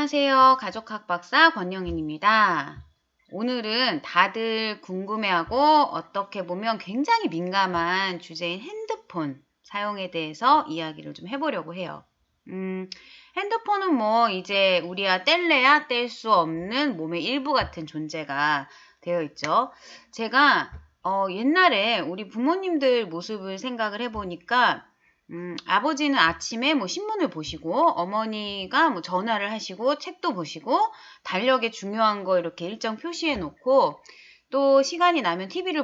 안녕하세요. 가족학 박사 권영인입니다. 오늘은 다들 궁금해하고 어떻게 보면 굉장히 민감한 주제인 핸드폰 사용에 대해서 이야기를 좀 해보려고 해요. 핸드폰은 뭐 이제 우리가 뗄래야 뗄 수 없는 몸의 일부 같은 존재가 되어 있죠. 제가 옛날에 우리 부모님들 모습을 생각을 해보니까 아버지는 아침에 뭐 신문을 보시고 어머니가 뭐 전화를 하시고 책도 보시고 달력에 중요한 거 이렇게 일정 표시해 놓고 또 시간이 나면 TV를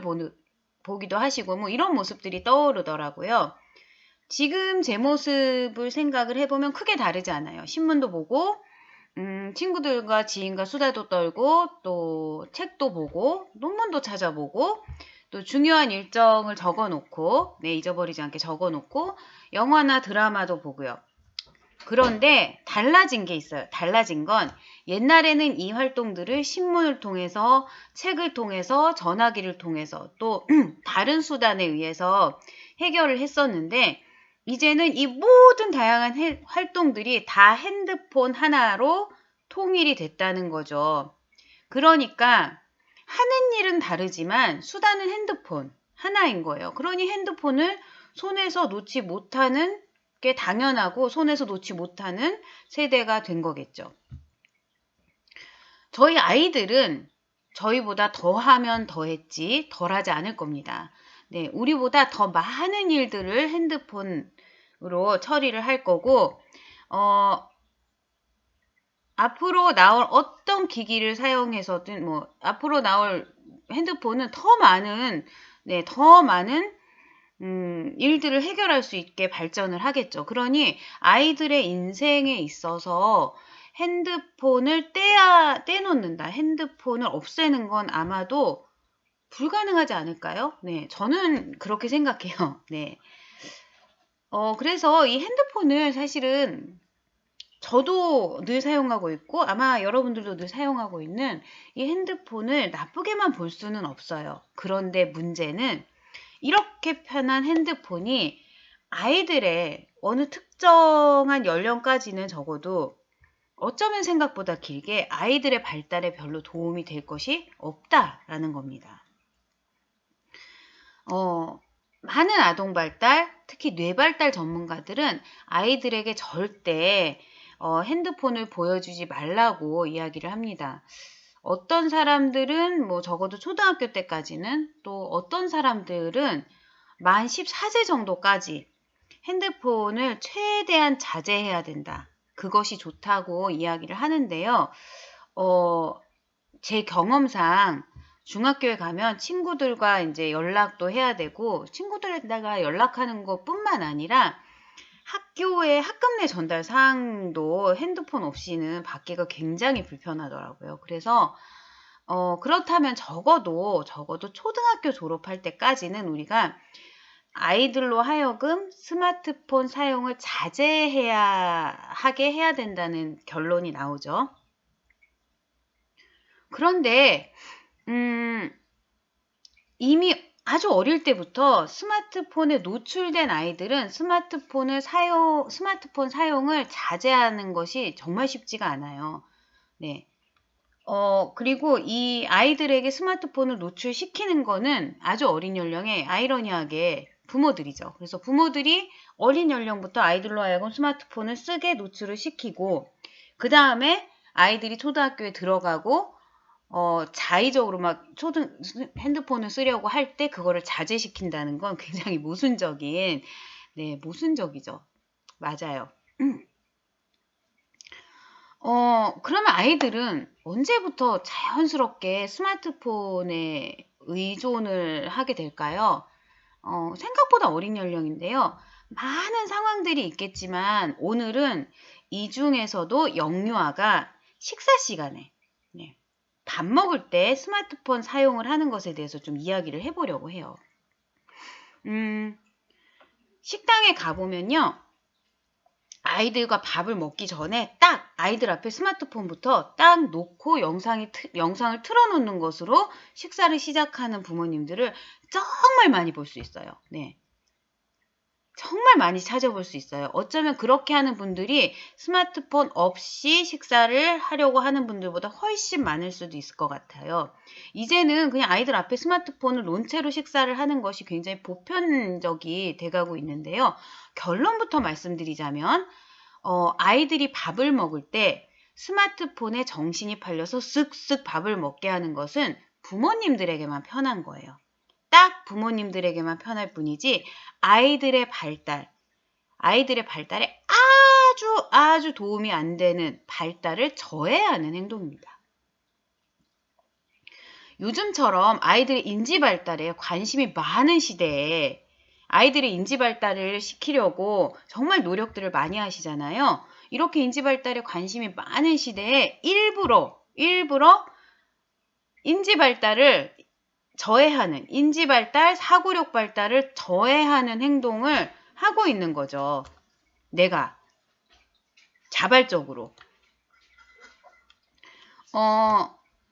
보기도 하시고 뭐 이런 모습들이 떠오르더라고요. 지금 제 모습을 생각을 해보면 크게 다르지 않아요. 신문도 보고 친구들과 지인과 수다도 떨고 또 책도 보고 논문도 찾아보고 또 중요한 일정을 적어놓고 잊어버리지 않게 적어놓고 영화나 드라마도 보고요. 그런데 달라진 게 있어요. 달라진 건 옛날에는 이 활동들을 신문을 통해서 책을 통해서 전화기를 통해서 또 다른 수단에 의해서 해결을 했었는데 이제는 이 모든 다양한 활동들이 다 핸드폰 하나로 통일이 됐다는 거죠. 그러니까 하는 일은 다르지만 수단은 핸드폰 하나인 거예요. 그러니 핸드폰을 손에서 놓지 못하는 게 당연하고 손에서 놓지 못하는 세대가 된 거겠죠. 저희 아이들은 저희보다 더하면 더했지 덜하지 않을 겁니다. 네, 우리보다 더 많은 일들을 핸드폰으로 처리를 할 거고 앞으로 나올 어떤 기기를 사용해서든 앞으로 나올 핸드폰은 더 많은 일들을 해결할 수 있게 발전을 하겠죠. 그러니 아이들의 인생에 있어서 핸드폰을 떼놓는다, 핸드폰을 없애는 건 아마도 불가능하지 않을까요? 네, 저는 그렇게 생각해요. 네. 그래서 이 핸드폰을 사실은 저도 늘 사용하고 있고 아마 여러분들도 늘 사용하고 있는 이 핸드폰을 나쁘게만 볼 수는 없어요. 그런데 문제는 이렇게 편한 핸드폰이 아이들의 어느 특정한 연령까지는 적어도 어쩌면 생각보다 길게 아이들의 발달에 별로 도움이 될 것이 없다라는 겁니다. 많은 아동 발달, 특히 뇌 발달 전문가들은 아이들에게 절대 핸드폰을 보여주지 말라고 이야기를 합니다. 어떤 사람들은 뭐 적어도 초등학교 때까지는 또 어떤 사람들은 만 14세 정도까지 핸드폰을 최대한 자제해야 된다. 그것이 좋다고 이야기를 하는데요. 제 경험상 중학교에 가면 친구들과 이제 연락도 해야 되고 친구들에다가 연락하는 것뿐만 아니라 학교의 학급 내 전달 사항도 핸드폰 없이는 받기가 굉장히 불편하더라고요. 그래서 그렇다면 적어도 초등학교 졸업할 때까지는 우리가 아이들로 하여금 스마트폰 사용을 자제하게 해야 된다는 결론이 나오죠. 그런데 이미 아주 어릴 때부터 스마트폰에 노출된 아이들은 스마트폰 사용을 자제하는 것이 정말 쉽지가 않아요. 네. 그리고 이 아이들에게 스마트폰을 노출시키는 거는 아주 어린 연령에 아이러니하게 부모들이죠. 그래서 부모들이 어린 연령부터 아이들로 하여금 스마트폰을 쓰게 노출을 시키고 그 다음에 아이들이 초등학교에 들어가고 자의적으로 막 핸드폰을 쓰려고 할 때 그거를 자제시킨다는 건 굉장히 모순적이죠. 맞아요. 그러면 아이들은 언제부터 자연스럽게 스마트폰에 의존을 하게 될까요? 생각보다 어린 연령인데요. 많은 상황들이 있겠지만 오늘은 이 중에서도 영유아가 식사 시간에 밥 먹을 때 스마트폰 사용을 하는 것에 대해서 좀 이야기를 해보려고 해요. 식당에 가보면요. 아이들과 밥을 먹기 전에 딱 아이들 앞에 스마트폰부터 딱 놓고 영상을 틀어놓는 것으로 식사를 시작하는 부모님들을 정말 많이 볼 수 있어요. 네. 정말 많이 찾아볼 수 있어요. 어쩌면 그렇게 하는 분들이 스마트폰 없이 식사를 하려고 하는 분들보다 훨씬 많을 수도 있을 것 같아요. 이제는 그냥 아이들 앞에 스마트폰을 놓은 채로 식사를 하는 것이 굉장히 보편적이 돼가고 있는데요. 결론부터 말씀드리자면 아이들이 밥을 먹을 때 스마트폰에 정신이 팔려서 쓱쓱 밥을 먹게 하는 것은 부모님들에게만 편한 거예요. 딱 부모님들에게만 편할 뿐이지 아이들의 발달에 아주 도움이 안 되는 발달을 저해하는 행동입니다. 요즘처럼 아이들의 인지 발달에 관심이 많은 시대에 아이들의 인지 발달을 시키려고 정말 노력들을 많이 하시잖아요. 이렇게 인지 발달에 관심이 많은 시대에 일부러 인지 발달을 저해하는, 인지 발달, 사고력 발달을 저해하는 행동을 하고 있는 거죠. 내가 자발적으로.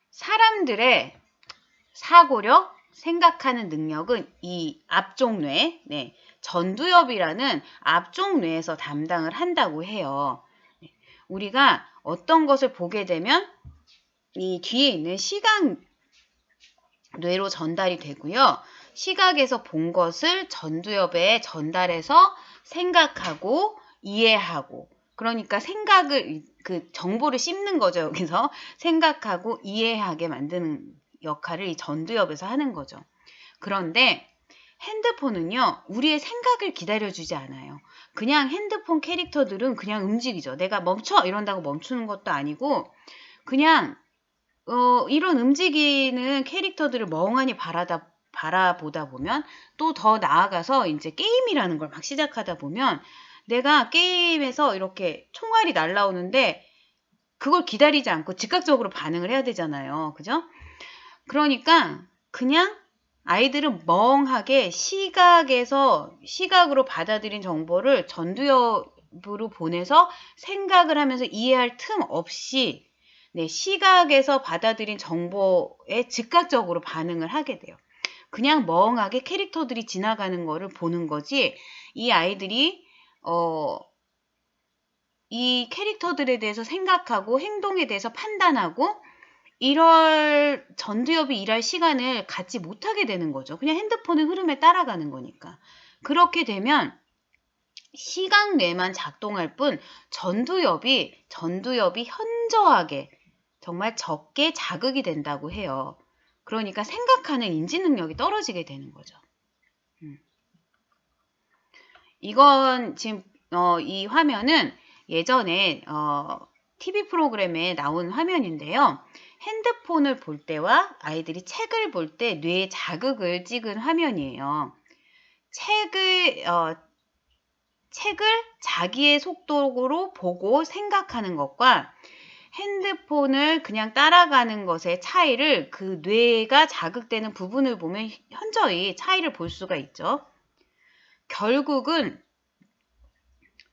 사람들의 사고력, 생각하는 능력은 이 앞쪽 뇌, 전두엽이라는 앞쪽 뇌에서 담당을 한다고 해요. 우리가 어떤 것을 보게 되면 이 뒤에 있는 시각 뇌로 전달이 되고요. 시각에서 본 것을 전두엽에 전달해서 생각하고 이해하고, 그러니까 생각을 그 정보를 씹는 거죠. 여기서 생각하고 이해하게 만드는 역할을 이 전두엽에서 하는 거죠. 그런데 핸드폰은요, 우리의 생각을 기다려주지 않아요. 그냥 핸드폰 캐릭터들은 그냥 움직이죠. 내가 멈춰! 이런다고 멈추는 것도 아니고, 그냥 이런 움직이는 캐릭터들을 멍하니 바라보다 보면 또 더 나아가서 이제 게임이라는 걸 막 시작하다 보면 내가 게임에서 이렇게 총알이 날라오는데 그걸 기다리지 않고 즉각적으로 반응을 해야 되잖아요. 그죠? 그러니까 그냥 아이들은 멍하게 시각으로 받아들인 정보를 전두엽으로 보내서 생각을 하면서 이해할 틈 없이 시각에서 받아들인 정보에 즉각적으로 반응을 하게 돼요. 그냥 멍하게 캐릭터들이 지나가는 거를 보는 거지 이 아이들이 이 캐릭터들에 대해서 생각하고 행동에 대해서 판단하고 이럴 전두엽이 일할 시간을 갖지 못하게 되는 거죠. 그냥 핸드폰의 흐름에 따라가는 거니까. 그렇게 되면 시각뇌만 작동할 뿐 전두엽이 현저하게 정말 적게 자극이 된다고 해요. 그러니까 생각하는 인지 능력이 떨어지게 되는 거죠. 이건 지금 이 화면은 예전에 TV 프로그램에 나온 화면인데요. 핸드폰을 볼 때와 아이들이 책을 볼 때 뇌 자극을 찍은 화면이에요. 책을 자기의 속도로 보고 생각하는 것과 핸드폰을 그냥 따라가는 것의 차이를 그 뇌가 자극되는 부분을 보면 현저히 차이를 볼 수가 있죠. 결국은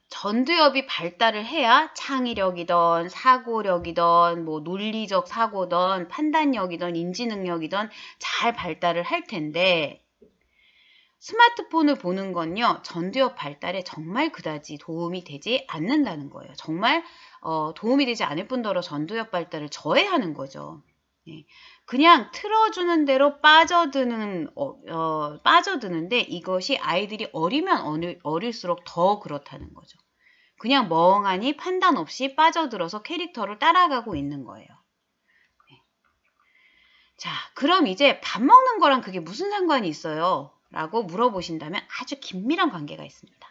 전두엽이 발달을 해야 창의력이든 사고력이든 뭐 논리적 사고든 판단력이든 인지능력이든 잘 발달을 할 텐데 스마트폰을 보는 건요. 전두엽 발달에 정말 그다지 도움이 되지 않는다는 거예요. 정말 도움이 되지 않을 뿐더러 전두엽 발달을 저해하는 거죠. 그냥 틀어주는 대로 빠져드는데 이것이 아이들이 어리면 어릴수록 더 그렇다는 거죠. 그냥 멍하니 판단 없이 빠져들어서 캐릭터를 따라가고 있는 거예요. 자, 그럼 이제 밥 먹는 거랑 그게 무슨 상관이 있어요? 라고 물어보신다면 아주 긴밀한 관계가 있습니다.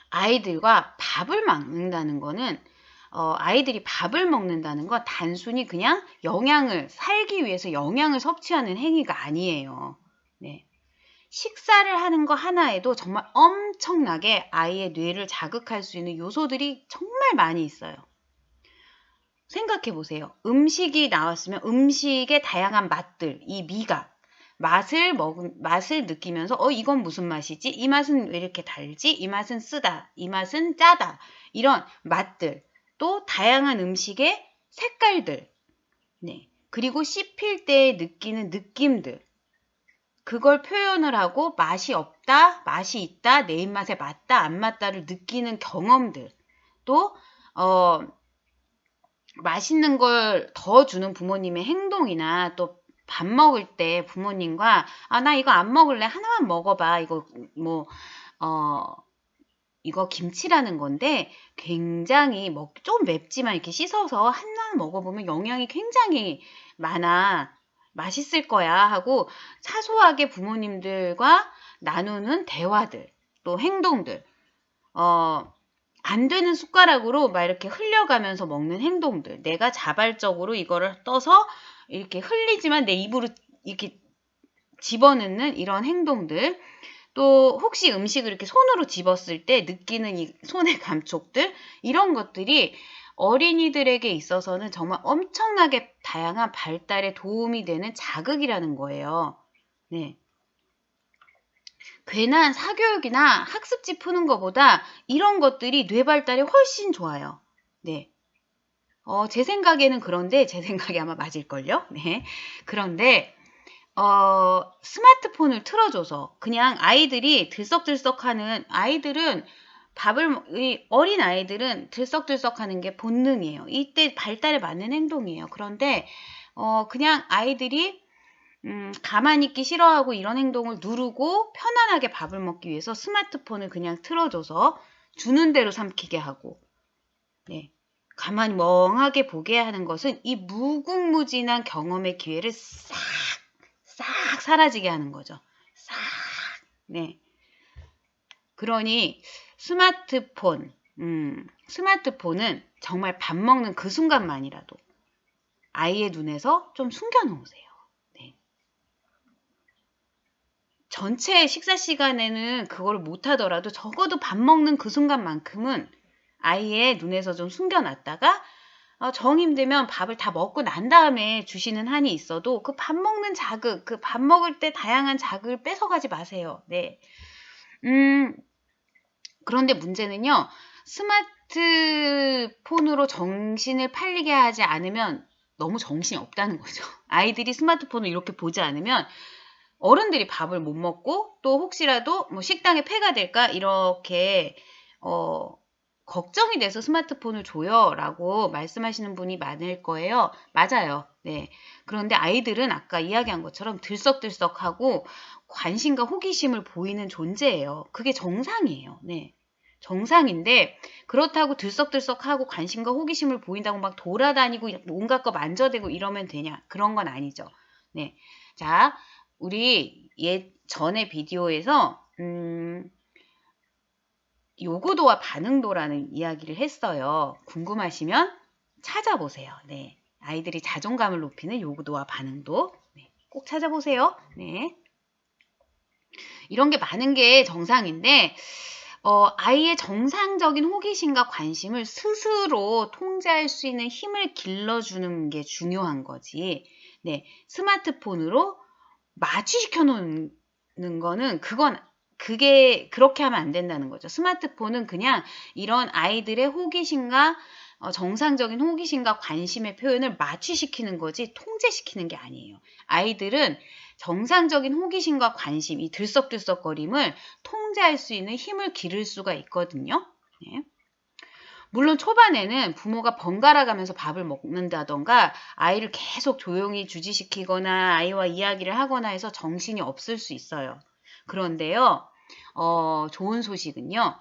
아이들과 밥을 먹는다는 거는 아이들이 밥을 먹는다는 건 단순히 그냥 살기 위해서 영양을 섭취하는 행위가 아니에요. 식사를 하는 거 하나에도 정말 엄청나게 아이의 뇌를 자극할 수 있는 요소들이 정말 많이 있어요. 생각해 보세요. 음식이 나왔으면 음식의 다양한 맛들, 이 미각, 맛을 느끼면서 이건 무슨 맛이지? 이 맛은 왜 이렇게 달지? 이 맛은 쓰다. 이 맛은 짜다. 이런 맛들, 또 다양한 음식의 색깔들, 그리고 씹힐 때 느끼는 느낌들, 그걸 표현을 하고 맛이 없다, 맛이 있다, 내 입맛에 맞다, 안 맞다를 느끼는 경험들, 또 맛있는 걸 더 주는 부모님의 행동이나 또 밥 먹을 때 부모님과 나 이거 안 먹을래. 하나만 먹어봐. 이거 이거 김치라는 건데 굉장히 좀 맵지만 이렇게 씻어서 하나 먹어보면 영양이 굉장히 많아. 맛있을 거야 하고 사소하게 부모님들과 나누는 대화들, 또 행동들, 안 되는 숟가락으로 막 이렇게 흘려가면서 먹는 행동들, 내가 자발적으로 이거를 떠서 이렇게 흘리지만 내 입으로 이렇게 집어넣는 이런 행동들, 또 혹시 음식을 이렇게 손으로 집었을 때 느끼는 이 손의 감촉들, 이런 것들이 어린이들에게 있어서는 정말 엄청나게 다양한 발달에 도움이 되는 자극이라는 거예요. 네. 괜한 사교육이나 학습지 푸는 것보다 이런 것들이 뇌 발달에 훨씬 좋아요. 네. 제 생각에는 그런데, 제 생각이 아마 맞을걸요? 네. 그런데, 스마트폰을 틀어줘서 그냥 아이들이 들썩들썩하는 아이들은 어린 아이들은 들썩들썩하는 게 본능이에요. 이때 발달에 맞는 행동이에요. 그런데, 그냥 아이들이 가만히 있기 싫어하고 이런 행동을 누르고 편안하게 밥을 먹기 위해서 스마트폰을 그냥 틀어줘서 주는 대로 삼키게 하고, 네. 가만히 멍하게 보게 하는 것은 이 무궁무진한 경험의 기회를 싹 사라지게 하는 거죠. 싹. 네. 그러니 스마트폰은 정말 밥 먹는 그 순간만이라도 아이의 눈에서 좀 숨겨놓으세요. 네. 전체 식사 시간에는 그걸 못하더라도 적어도 밥 먹는 그 순간만큼은 아이의 눈에서 좀 숨겨놨다가 정 힘들면 밥을 다 먹고 난 다음에 주시는 한이 있어도 그 밥 먹는 자극, 그 밥 먹을 때 다양한 자극을 뺏어가지 마세요. 네. 그런데 문제는요. 스마트폰으로 정신을 팔리게 하지 않으면 너무 정신이 없다는 거죠. 아이들이 스마트폰을 이렇게 보지 않으면 어른들이 밥을 못 먹고 또 혹시라도 뭐 식당에 폐가 될까 이렇게 걱정이 돼서 스마트폰을 줘요라고 말씀하시는 분이 많을 거예요. 맞아요. 네. 그런데 아이들은 아까 이야기한 것처럼 들썩들썩하고 관심과 호기심을 보이는 존재예요. 그게 정상이에요. 네. 정상인데 그렇다고 들썩들썩하고 관심과 호기심을 보인다고 막 돌아다니고 온갖 거 만져대고 이러면 되냐? 그런 건 아니죠. 네. 자, 우리 전에 비디오에서 요구도와 반응도라는 이야기를 했어요. 궁금하시면 찾아보세요. 네. 아이들이 자존감을 높이는 요구도와 반응도. 네. 꼭 찾아보세요. 네. 이런 게 많은 게 정상인데, 아이의 정상적인 호기심과 관심을 스스로 통제할 수 있는 힘을 길러주는 게 중요한 거지. 네. 스마트폰으로 마취시켜 놓는 거는 그게 그렇게 하면 안 된다는 거죠. 스마트폰은 그냥 이런 아이들의 호기심과 정상적인 호기심과 관심의 표현을 마취시키는 거지 통제시키는 게 아니에요. 아이들은 정상적인 호기심과 관심, 이 들썩들썩거림을 통제할 수 있는 힘을 기를 수가 있거든요. 네. 물론 초반에는 부모가 번갈아 가면서 밥을 먹는다던가 아이를 계속 조용히 주지시키거나 아이와 이야기를 하거나 해서 정신이 없을 수 있어요. 그런데요, 좋은 소식은요,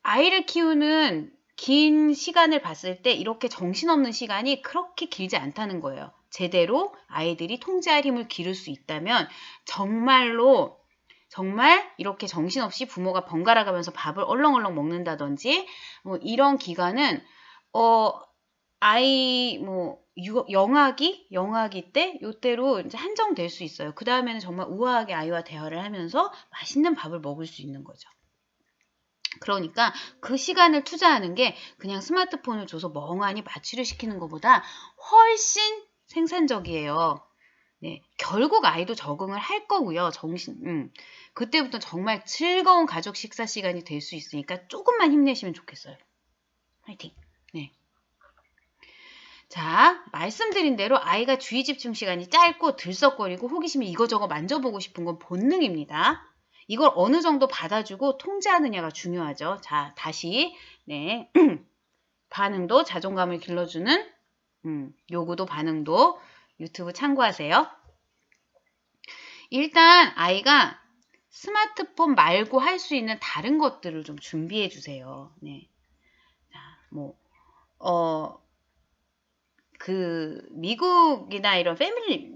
아이를 키우는 긴 시간을 봤을 때 이렇게 정신없는 시간이 그렇게 길지 않다는 거예요. 제대로 아이들이 통제할 힘을 기를 수 있다면 정말 이렇게 정신없이 부모가 번갈아 가면서 밥을 얼렁얼렁 먹는다든지 뭐 이런 기간은 아이 영아기 때 요때로 이제 한정될 수 있어요. 그 다음에는 정말 우아하게 아이와 대화를 하면서 맛있는 밥을 먹을 수 있는 거죠. 그러니까 그 시간을 투자하는 게 그냥 스마트폰을 줘서 멍하니 마취를 시키는 것보다 훨씬 생산적이에요. 네, 결국 아이도 적응을 할 거고요. 그때부터 정말 즐거운 가족 식사 시간이 될 수 있으니까 조금만 힘내시면 좋겠어요. 화이팅! 네. 자, 말씀드린 대로 아이가 주의 집중 시간이 짧고 들썩거리고 호기심이 이거저거 만져보고 싶은 건 본능입니다. 이걸 어느 정도 받아주고 통제하느냐가 중요하죠. 자, 다시 네 반응도 자존감을 길러주는 요구도 반응도 유튜브 참고하세요. 일단 아이가 스마트폰 말고 할 수 있는 다른 것들을 좀 준비해 주세요. 네. 자, 미국이나 이런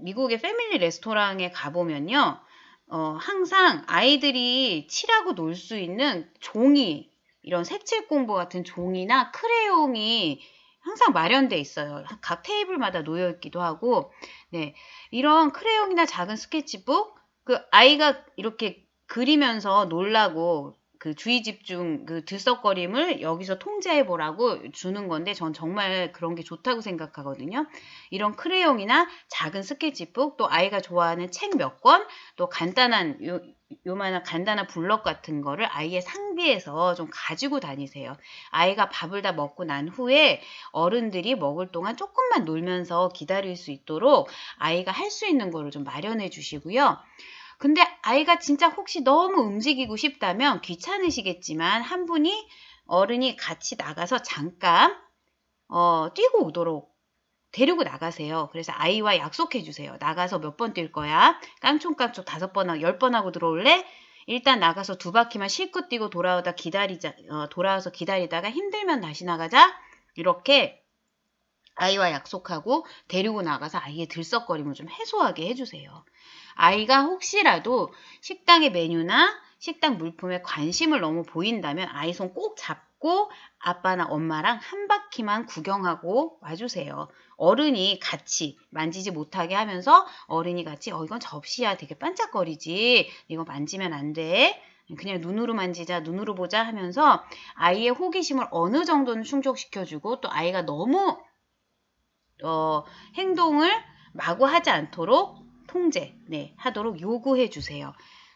미국의 패밀리 레스토랑에 가보면요. 항상 아이들이 칠하고 놀 수 있는 종이, 이런 색칠 공부 같은 종이나 크레용이 항상 마련돼 있어요. 각 테이블마다 놓여 있기도 하고, 네. 이런 크레용이나 작은 스케치북, 그 아이가 이렇게 그리면서 놀라고 그 주의 집중, 그 들썩거림을 여기서 통제해 보라고 주는 건데 전 정말 그런 게 좋다고 생각하거든요. 이런 크레용이나 작은 스케치북, 또 아이가 좋아하는 책 몇 권, 또 간단한 요만한 간단한 블럭 같은 거를 아이의 상비에서 좀 가지고 다니세요. 아이가 밥을 다 먹고 난 후에 어른들이 먹을 동안 조금만 놀면서 기다릴 수 있도록 아이가 할 수 있는 거를 좀 마련해 주시고요. 근데 아이가 진짜 혹시 너무 움직이고 싶다면 귀찮으시겠지만 한 분이 어른이 같이 나가서 잠깐 뛰고 오도록 데리고 나가세요. 그래서 아이와 약속해 주세요. 나가서 몇 번 뛸 거야? 깡총깡총 5번 하고 10번 하고 들어올래? 일단 나가서 2바퀴만 실컷 뛰고 돌아와서 기다리다가 힘들면 다시 나가자. 이렇게 아이와 약속하고 데리고 나가서 아이의 들썩거림을 좀 해소하게 해주세요. 아이가 혹시라도 식당의 메뉴나 식당 물품에 관심을 너무 보인다면 아이 손 꼭 잡고 아빠나 엄마랑 한 바퀴만 구경하고 와주세요. 어른이 같이 만지지 못하게 하면서 어른이 같이 이건 접시야 되게 반짝거리지 이거 만지면 안 돼. 그냥 눈으로 만지자 눈으로 보자 하면서 아이의 호기심을 어느 정도는 충족시켜주고 또 아이가 너무 행동을 마구 하지 않도록 하도록 요구해 주세요.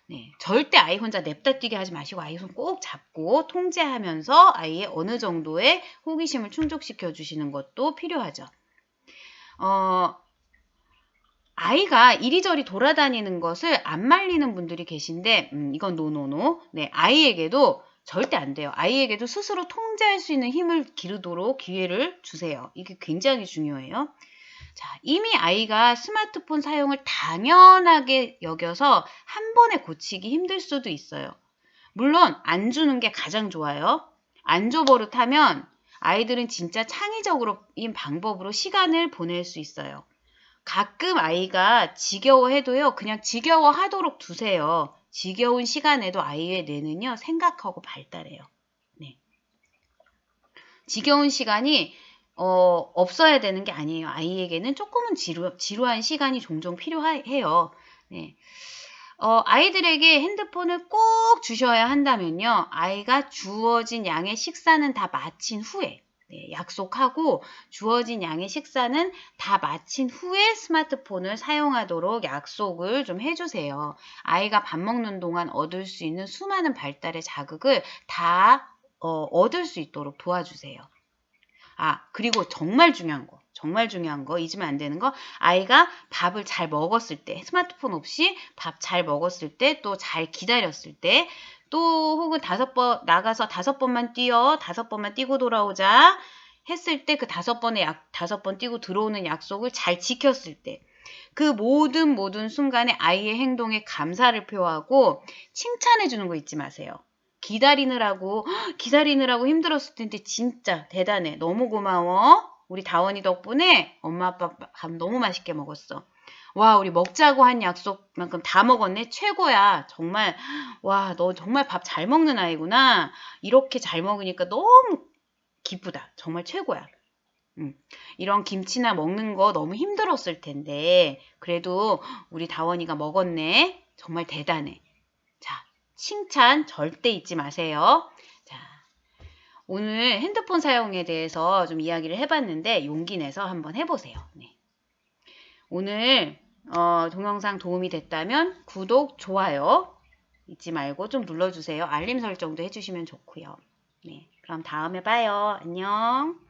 네, 절대 아이 혼자 냅다 뛰게 하지 마시고 아이 손 꼭 잡고 통제하면서 아이의 어느 정도의 호기심을 충족시켜 주시는 것도 필요하죠. 아이가 이리저리 돌아다니는 것을 안 말리는 분들이 계신데 이건 노노노. 네, 아이에게도 절대 안 돼요. 아이에게도 스스로 통제할 수 있는 힘을 기르도록 기회를 주세요. 이게 굉장히 중요해요. 자, 이미 아이가 스마트폰 사용을 당연하게 여겨서 한 번에 고치기 힘들 수도 있어요. 물론 안 주는 게 가장 좋아요. 안 줘 버릇하면 아이들은 진짜 창의적인 방법으로 시간을 보낼 수 있어요. 가끔 아이가 지겨워해도요. 그냥 지겨워하도록 두세요. 지겨운 시간에도 아이의 뇌는요. 생각하고 발달해요. 네. 지겨운 시간이 없어야 되는 게 아니에요. 아이에게는 조금은 지루한 시간이 종종 필요해요. 네. 아이들에게 핸드폰을 꼭 주셔야 한다면요. 아이가 주어진 양의 식사는 다 마친 후에 약속하고 주어진 양의 식사는 다 마친 후에 스마트폰을 사용하도록 약속을 좀 해주세요. 아이가 밥 먹는 동안 얻을 수 있는 수많은 발달의 자극을 다 얻을 수 있도록 도와주세요. 그리고 정말 중요한 거, 잊으면 안 되는 거, 아이가 밥을 잘 먹었을 때, 스마트폰 없이 밥 잘 먹었을 때, 또 잘 기다렸을 때, 또 혹은 나가서 5번만 뛰어, 5번만 뛰고 돌아오자 했을 때 그 5번 뛰고 들어오는 약속을 잘 지켰을 때, 그 모든 순간에 아이의 행동에 감사를 표하고 칭찬해 주는 거 잊지 마세요. 기다리느라고 힘들었을 텐데 진짜 대단해. 너무 고마워. 우리 다원이 덕분에 엄마 아빠 밥 너무 맛있게 먹었어. 와, 우리 먹자고 한 약속만큼 다 먹었네. 최고야. 정말 와, 너 정말 밥 잘 먹는 아이구나. 이렇게 잘 먹으니까 너무 기쁘다. 정말 최고야. 이런 김치나 먹는 거 너무 힘들었을 텐데 그래도 우리 다원이가 먹었네. 정말 대단해. 자, 칭찬 절대 잊지 마세요. 자, 오늘 핸드폰 사용에 대해서 좀 이야기를 해봤는데 용기 내서 한번 해보세요. 네. 오늘 동영상 도움이 됐다면 구독, 좋아요 잊지 말고 좀 눌러주세요. 알림 설정도 해주시면 좋고요. 네, 그럼 다음에 봐요. 안녕.